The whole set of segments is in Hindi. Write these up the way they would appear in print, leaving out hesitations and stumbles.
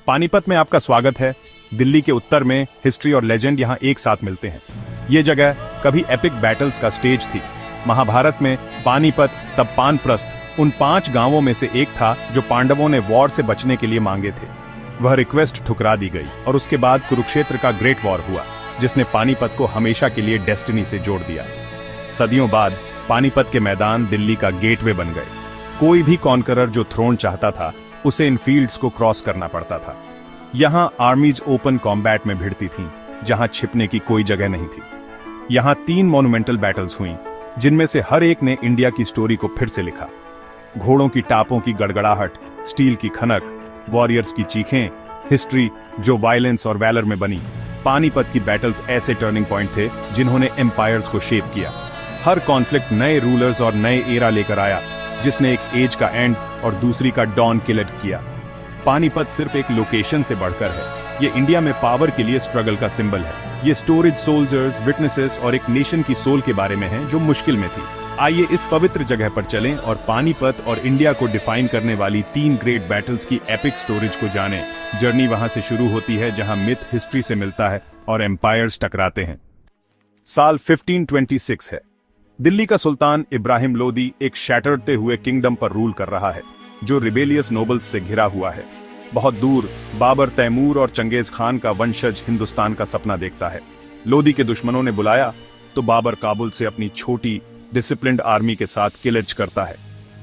पानीपत में आपका स्वागत है। दिल्ली के उत्तर में हिस्ट्री और लेजेंड यहाँ एक साथ मिलते हैं। ये जगह कभी एपिक बैटल्स का स्टेज थी। महाभारत में पानीपत तब पानप्रस्थ उन 5 गांवों में से एक था जो पांडवों ने वॉर से बचने के लिए मांगे थे। वह रिक्वेस्ट ठुकरा दी गई और उसके बाद कुरुक्षेत्र का ग्रेट वॉर हुआ, जिसने पानीपत को हमेशा के लिए डेस्टिनी से जोड़ दिया। सदियों बाद पानीपत के मैदान दिल्ली का गेटवे बन गए। कोई भी कॉन्करर जो थ्रोन चाहता था, उसे इन फील्ड्स को क्रॉस करना पड़ता था। यहाँ आर्मीज ओपन कॉम्बैट में भिड़ती थीं, जहाँ छिपने की कोई जगह नहीं थी। यहाँ 3 मॉन्यूमेंटल बैटल्स हुई, जिनमें से हर एक ने इंडिया की स्टोरी को फिर से लिखा। घोड़ों की टापों की गड़गड़ाहट, स्टील की खनक, वॉरियर्स की चीखें, हिस्ट्री जो वायलेंस और वैलर में बनी। पानीपत की बैटल्स ऐसे टर्निंग पॉइंट थे जिन्होंने एम्पायर्स को शेप किया। हर कॉन्फ्लिक्ट नए रूलर्स और नए एरा लेकर आया, जिसने एक एज का एंड और दूसरी का डॉन किलर किया। पानीपत सिर्फ एक लोकेशन से बढ़कर है। ये इंडिया में पावर के लिए स्ट्रगल का सिंबल है। ये स्टोरेज, सोल्जर्स, विटनेसेस और एक नेशन की सोल के बारे में है जो मुश्किल में थी। आइए इस पवित्र जगह पर चलें और पानीपत और इंडिया को डिफाइन करने वाली 3 ग्रेट बैटल्स की एपिक स्टोरेज को जानें। जर्नी वहां से शुरू होती है जहां मिथ हिस्ट्री से मिलता है और एम्पायर्स टकराते हैं। साल 1526 है। दिल्ली का सुल्तान इब्राहिम लोदी एक शैटरते हुए किंगडम पर रूल कर रहा है, जो रिबेलियस नोबल्स से घिरा हुआ है। बहुत दूर बाबर, तैमूर और चंगेज खान का वंशज हिंदुस्तान का सपना देखता है। लोदी के दुश्मनों ने बुलाया तो बाबर काबुल से अपनी छोटी डिसिप्लिन्ड आर्मी के साथ किलच करता है।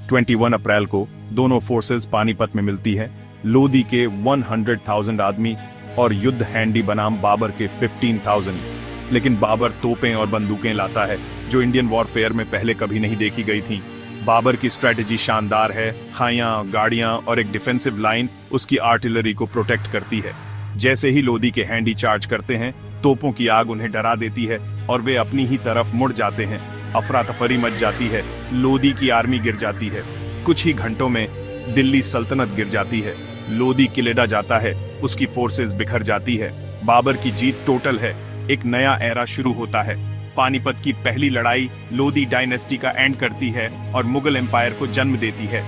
21 अप्रैल को दोनों फोर्सेस पानीपत में मिलती है। लोदी के 100,000 आदमी और युद्ध हैंडी बनाम बाबर के 15,000। लेकिन बाबर तोपें और बंदूकें लाता है जो इंडियन वॉरफेयर में पहले कभी नहीं देखी गई थी। बाबर की स्ट्रेटेजी शानदार है। खाइयां, गाड़ियां और एक डिफेंसिव लाइन उसकी आर्टिलरी को प्रोटेक्ट करती है। जैसे ही लोदी के हैंडी चार्ज करते हैं, तोपों की आग उन्हें डरा देती है और वे अपनी ही तरफ मुड़ जाते हैं। अफरा तफरी मच जाती है। लोदी की आर्मी गिर जाती है। कुछ ही घंटों में दिल्ली सल्तनत गिर जाती है। लोदी किलेडा जाता है, उसकी फोर्सेस बिखर जाती है। बाबर की जीत टोटल है। एक नया एरा शुरू होता है। पानीपत की पहली लड़ाई लोदी डायनेस्टी का एंड करती है और मुगल एम्पायर को जन्म देती है।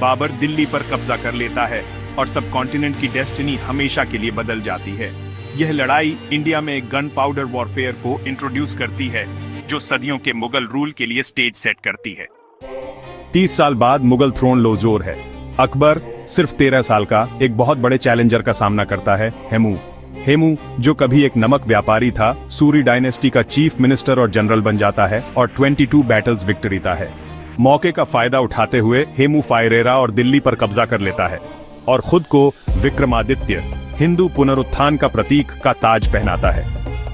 बाबर दिल्ली पर कब्जा कर लेता है और सब कॉन्टिनेंट की डेस्टिनी हमेशा के लिए बदल जाती है। यह लड़ाई इंडिया में गन पाउडर वॉरफेयर को इंट्रोड्यूस करती है, जो सदियों के मुगल रूल के लिए स्टेज सेट करती है। 30 साल बाद मुगल थ्रोन लोजोर है। अकबर सिर्फ 13 साल का एक बहुत बड़े चैलेंजर का सामना करता है, हेमू, जो कभी एक नमक व्यापारी था, सूरी डायनेस्टी का चीफ मिनिस्टर और जनरल बन जाता है और 22 बैटल्स विक्ट्रीता है। मौके का फायदा उठाते हुए हेमू फायरेरा और दिल्ली पर कब्जा कर लेता है और खुद को विक्रमादित्य, हिंदू पुनरुत्थान का प्रतीक का ताज पहनाता है।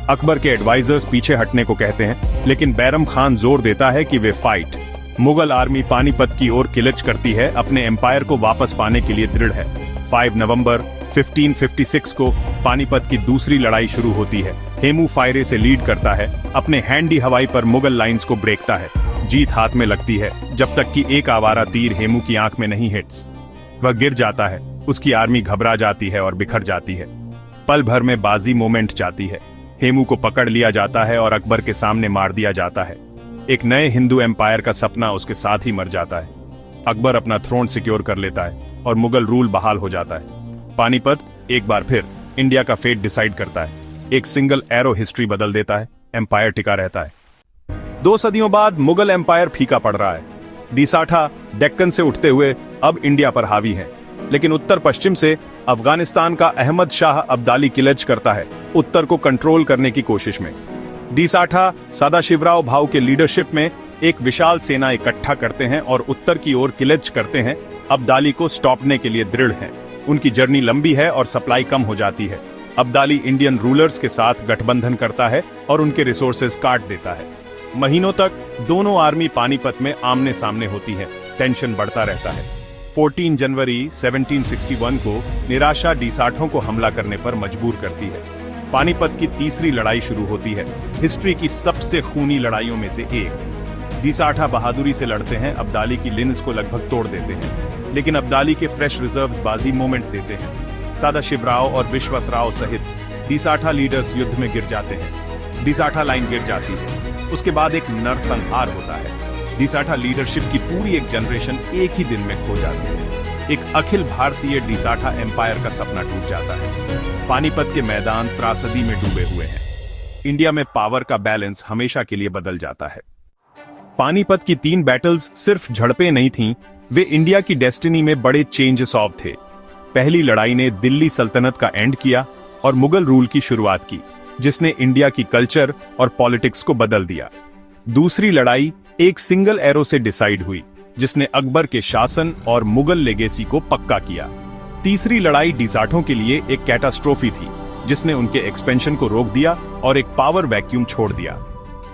अकबर के एडवाइजर्स पीछे हटने को कहते हैं, लेकिन बैरम खान जोर देता है कि वे फाइट। मुगल आर्मी पानीपत की ओर किलच करती है, अपने एम्पायर को वापस पाने के लिए दृढ़ है। 5 नवंबर 1556 को पानीपत की दूसरी लड़ाई शुरू होती है। हेमू फायरे से लीड करता है, अपने हैंडी हवाई पर मुगल लाइंस को ब्रेकता है। जीत हाथ में लगती है जब तक कि एक आवारा तीर हेमू की आंख में नहीं हिट्स। वह गिर जाता है, उसकी आर्मी घबरा जाती है और बिखर जाती है। पल भर में बाजी मोमेंट जाती है। हेमू को पकड़ लिया जाता है और अकबर के सामने मार दिया जाता है। एक नए हिंदू एम्पायर का सपना उसके साथ ही मर जाता है। अकबर अपना थ्रोन सिक्योर कर लेता है और मुगल रूल बहाल हो जाता है। पानीपत एक बार फिर इंडिया का फेट डिसाइड करता है। एक सिंगल एरो हिस्ट्री बदल देता है, एम्पायर टिका रहता है। 2 सदियों बाद मुगल एम्पायर फीका पड़ रहा है। डिसाठा डेक्कन से उठते हुए अब इंडिया पर हावी है, लेकिन उत्तर पश्चिम से अफगानिस्तान का अहमद शाह अब्दाली किलच करता है, उत्तर को कंट्रोल करने की कोशिश में। डिसाठा सदाशिवराव भाऊ के लीडरशिप में एक विशाल सेना इकट्ठा करते हैं और उत्तर की ओर किलच करते हैं। अब्दाली को स्टॉपने के लिए दृढ़ हैं। उनकी जर्नी लंबी है और सप्लाई कम हो जाती है। अब्दाली इंडियन रूलर्स के साथ गठबंधन करता है और उनके रिसोर्सेज काट देता है। महीनों तक दोनों आर्मी पानीपत में आमने सामने होती है। टेंशन बढ़ता रहता है। 14 जनवरी 1761 को निराशा डिसाठों को हमला करने पर मजबूर करती है। पानीपत की तीसरी लड़ाई शुरू होती है, हिस्ट्री की सबसे खूनी लड़ाइयों में से एक। डिसाठा बहादुरी से लड़ते हैं, अब्दाली की लिन्स को लगभग तोड़ देते हैं, लेकिन अब्दाली के फ्रेश रिजर्व्स बाजी मोमेंट देते हैं। सदाशिवराव और विश्वासराव सहित डिसाठा लीडर्स युद्ध में गिर जाते हैं। डिसाठा लाइन गिर जाती है। उसके बाद एक नरसंहार होता है। डिसाठा लीडरशिप की पूरी एक जनरेशन एक ही दिन में खो जाती है। एक अखिल भारतीय डिसाठा एम्पायर का सपना टूट जाता है। पानीपत के मैदान त्रासदी में डूबे हुए हैं। इंडिया में पावर का बैलेंस हमेशा के लिए बदल जाता है। पानीपत की 3 बैटल्स सिर्फ झड़पें नहीं थीं, वे इंडिया की डेस्टिनी में बड़े चेंजेस ऑफ थे। पहली लड़ाई ने दिल्ली सल्तनत का एंड किया और मुगल रूल की शुरुआत की, जिसने इंडिया की कल्चर और पॉलिटिक्स को बदल दिया। दूसरी लड़ाई एक सिंगल एरो से डिसाइड हुई, जिसने अकबर के शासन और मुगल लेगेसी को पक्का किया। तीसरी लड़ाई डिसाठों के लिए एक कैटास्ट्रोफी थी, जिसने उनके एक्सपेंशन को रोक दिया और एक पावर वैक्यूम छोड़ दिया।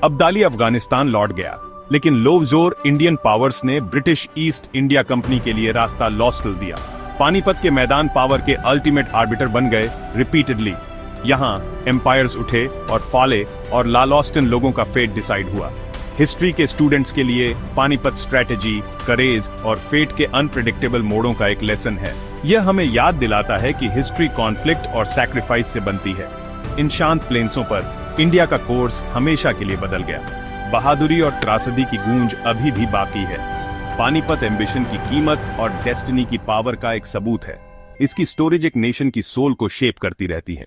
अब्दाली अफगानिस्तान लौट गया, लेकिन लोवजोर इंडियन पावर्स ने ब्रिटिश ईस्ट इंडिया कंपनी के लिए रास्ता लॉस्ट दिया। पानीपत के मैदान पावर के अल्टीमेट आर्बिटर बन गए रिपीटेडली। यहाँ एम्पायर्स उठे और फाले और लालॉस्टन लोगों का फेट डिसाइड हुआ। हिस्ट्री के स्टूडेंट्स के लिए पानीपत स्ट्रैटेजी, करेज और फेट के अनप्रेडिक्टेबल मोड़ों का एक लेसन है। यह हमें याद दिलाता है कि हिस्ट्री कॉन्फ्लिक्ट और सैक्रिफाइस से बनती है। इन शांत प्लेन्सों पर इंडिया का कोर्स हमेशा के लिए बदल गया। बहादुरी और त्रासदी की गूंज अभी भी बाकी है। पानीपत एम्बिशन की कीमत और डेस्टिनी की पावर का एक सबूत है। इसकी स्टोरेज एक नेशन की सोल को शेप करती रहती है।